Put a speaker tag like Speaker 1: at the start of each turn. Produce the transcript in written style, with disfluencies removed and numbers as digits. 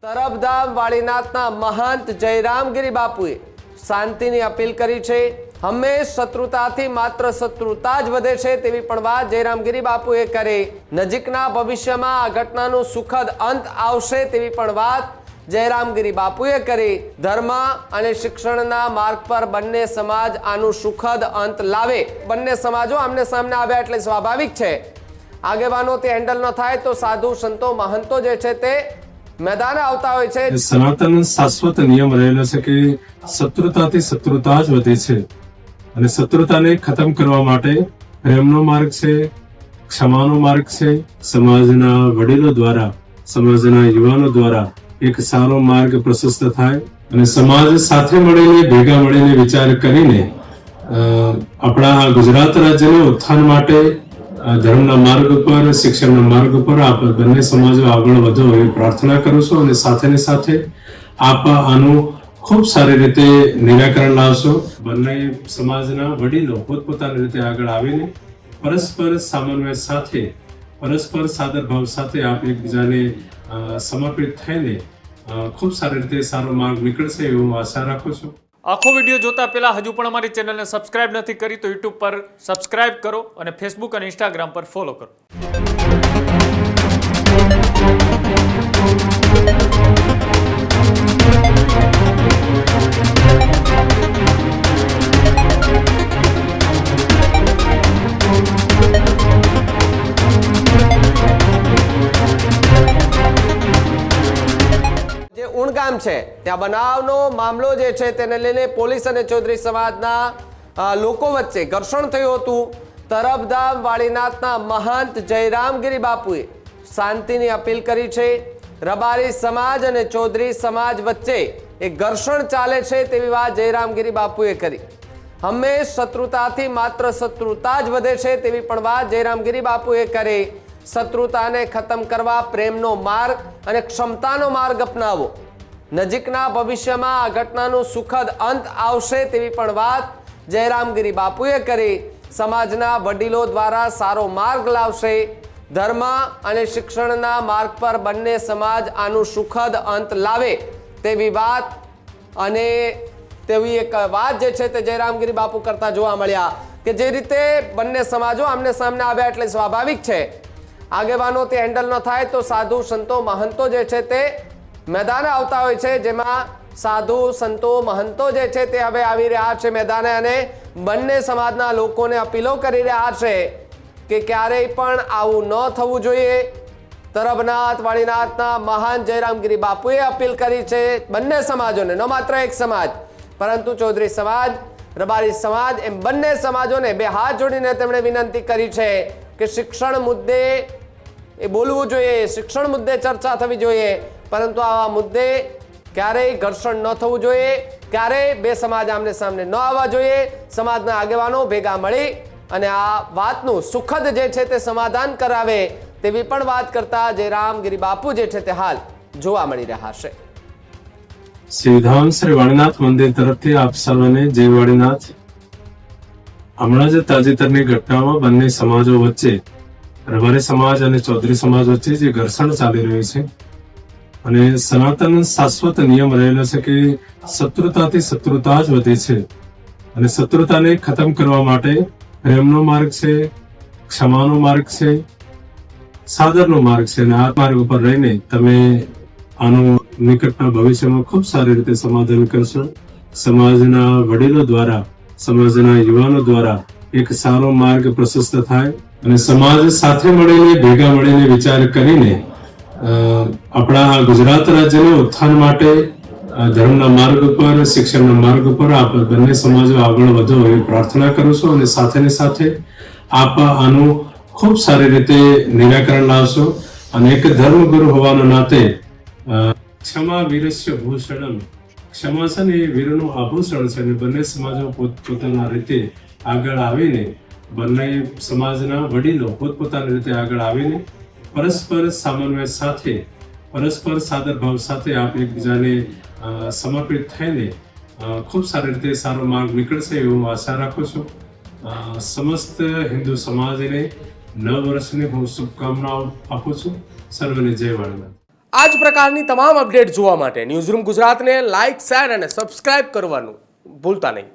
Speaker 1: તરફધામ વાળીનાથના મહંત જયરામગીરી બાપુએ શાંતિની અપીલ કરી છે। હંમેશ શત્રુતાથી માત્ર શત્રુતા જ વધે છે તેવી પણ વાત જયરામગીરી બાપુએ કરી। નજીકના ભવિષ્યમાં આ ઘટનાનું સુખદ અંત આવશે તેવી પણ વાત જયરામગીરી બાપુએ કરી। ધર્મ અને શિક્ષણના માર્ગ પર બંને સમાજ આનું સુખદ અંત લાવે। બંને સમાજો આમને સામને આવ્યા એટલે સ્વાભાવિક છે આગેવાનો તે હેન્ડલ ન થાય તો સાધુ સંતો મહંતો જે છે તે मैदान આવતા હોય છે।
Speaker 2: સનાતન શાશ્વત નિયમ રહેલો છે કે શત્રુતાથી શત્રુતા જ વધે છે અને શત્રુતાને ખતમ કરવા માટે પ્રેમનો માર્ગ છે, ક્ષમાનો માર્ગ છે। સમાજના વડીલો દ્વારા, સમાજના યુવાનો દ્વારા એક સારો માર્ગ પ્રશસ્ત થાય અને સમાજ સાથે મળીને ભેગા મળીને વિચાર કરીને આપણા ગુજરાત રાજ્યના ઉત્થાન માટે ધર્મના માર્ગ પર, શિક્ષણના માર્ગ પર આપ બંને સમાજો આગળ વધો એવી પ્રાર્થના કરું છું અને સાથે ને સાથે આપ આનું ખૂબ સારી રીતે નિરાકરણ લાવશો। બંને સમાજના વડીલો પોતપોતાની રીતે આગળ આવીને પરસ્પર સામન્વય સાથે, પરસ્પર સાદર ભાવ સાથે આપ એકબીજાને સમર્પિત થઈને ખૂબ સારી રીતે સારો માર્ગ નીકળશે એવું હું આશા રાખું છું।
Speaker 3: આખો વિડીયો જોતા પહેલા હજુ પણ અમારી ચેનલને સબસ્ક્રાઇબ નથી કરી તો યુટ્યુબ પર સબસ્ક્રાઇબ કરો અને ફેસબુક અને ઇન્સ્ટાગ્રામ પર ફોલો કરો।
Speaker 1: ઉણ ગામ છે ત્યાં બનાવનો મામલો જે છે તેને લઈને પોલીસ અને ચૌધરી સમાજના લોકો વચ્ચે ઘર્ષણ થયું હતું। તરફધામ વાળીનાથના મહંત જયરામગીરી બાપુએ શાંતિની અપીલ કરી છે। રબારી સમાજ અને ચૌધરી સમાજ વચ્ચે એક ઘર્ષણ ચાલે છે તેવી વાત જયરામગીરી બાપુએ કરી। હંમેશ શત્રુતાથી માત્ર શત્રુતા જ વધે છે તેવી પણ વાત જયરામગીરી બાપુએ કરી। શત્રુતાને ખતમ કરવા પ્રેમનો માર્ગ અને ક્ષમતાનો માર્ગ અપનાવો। નજીકના ભવિષ્યમાં આ ઘટનાનું સુખદ અંત આવશે તેવી પણ વાત જયરામગીરી બાપુએ કરી। સમાજના વડીલો દ્વારા સારો માર્ગ લાવશે। ધર્મ અને શિક્ષણના માર્ગ પર બંને સમાજ આનું સુખદ અંત લાવે તેવી વાત અને તેવી એક વાત જે છે તે જયરામગીરી બાપુ કરતા જોવા મળ્યા કે જે રીતે બંને સમાજો આમને સામને આવ્યા એટલે સ્વાભાવિક છે આગેવાનો તે હેન્ડલ ન થાય તો સાધુ સંતો મહંતો જે છે તે મેદાને આવતા હોય છે। જેમાં સાધુ સંતો મહંતો જે છે તે હવે આવી રહ્યા છે મેદાને અને બંને સમાજના લોકોને અપીલો કરી રહ્યા છે કે ક્યારેય પણ આવું ન થવું જોઈએ। તરફનાથ વાળીનાથના મહાન જયરામગીરી બાપુએ અપીલ કરી છે બંને સમાજોને, ન માત્ર એક સમાજ પરંતુ ચૌધરી સમાજ, રબારી સમાજ એમ બંને સમાજોને બે હાથ જોડીને તેમણે વિનંતી કરી છે કે શિક્ષણ મુદ્દે એ બોલવું જોઈએ, શિક્ષણ મુદ્દે ચર્ચા થવી જોઈએ પરંતુ આવા મુદ્દે ક્યારેય ઘર્ષણ ન થવું જોઈએ, ક્યારેય બે સમાજ આમને સામને ન આવવા જોઈએ। સમાજના આગેવાનો ભેગા મળી અને આ વાતનું સુખદ જે છે તે સમાધાન કરાવે તેવી પણ વાત કરતા જયરામગીરી બાપુ જે છે તે હાલ જોવા મળી રહ્યા છે।
Speaker 2: શ્રીધામ શ્રી વાળીનાથ મંદિર તરફથી આપ સર્વને જય વાળીનાથ। હમણાં જ તાજેતરની ઘટનામાં બંને સમાજો વચ્ચે, રબારી સમાજ અને ચૌધરી સમાજ વચ્ચે જે ઘર્ષણ ચાલી રહ્યું છે અને સનાતન શાશ્વત નિયમ રહેલો છે કે શત્રુતાથી શત્રુતા જ વધે છે અને શત્રુતાને ખતમ કરવા માટે પ્રેમનો માર્ગ છે, ક્ષમાનો માર્ગ છે, સાદરનો માર્ગ છે અને આ માર્ગ ઉપર રહીને તમે આનું નિકટના ભવિષ્યમાં ખૂબ સારી રીતે સમાધાન કરશો। સમાજના વડીલો દ્વારા, સમાજના યુવાનો દ્વારા એક સારો માર્ગ પ્રશસ્ત થાય અને સમાજ સાથે મળીને ભેગા મળીને વિચાર કરીને આપણા ગુજરાત રાજ્યના ઉત્થાન માટે ધર્મના માર્ગ પર, શિક્ષણના માર્ગ પર આપ બંને સમાજો આગળ વધો એવી પ્રાર્થના કરું છું અને સાથે ને સાથે આપ આનું ખૂબ સારી રીતે નિરાકરણ લાવશો અને એક ધર્મગુરુ હોવાના નાતે ક્ષમા વીરસ્ય ભૂષણમ, ક્ષમા છે ને એ વીરનું આભૂષણ છે અને બંને સમાજો પોતપોતાના રીતે આગળ આવીને, બંને સમાજના વડીલો પોતપોતાની રીતે આગળ આવીને પરસ્પર સામન્વય સાથે, પરસ્પર સાદર ભાવ સાથે આપ એકબીજાને સમર્પિત થઈને ખૂબ સારી રીતે સારો માર્ગ નીકળશે એવું હું આશા રાખું છું। સમસ્ત હિન્દુ સમાજને નવ વર્ષની હું શુભકામનાઓ આપું છું। સર્વને જય વાળીનાથ।
Speaker 1: આ જ પ્રકારની તમામ અપડેટ જોવા માટે ન્યૂઝરૂમ ગુજરાતને લાઇક, શેર અને સબસ્ક્રાઇબ કરવાનું ભૂલતા નહીં.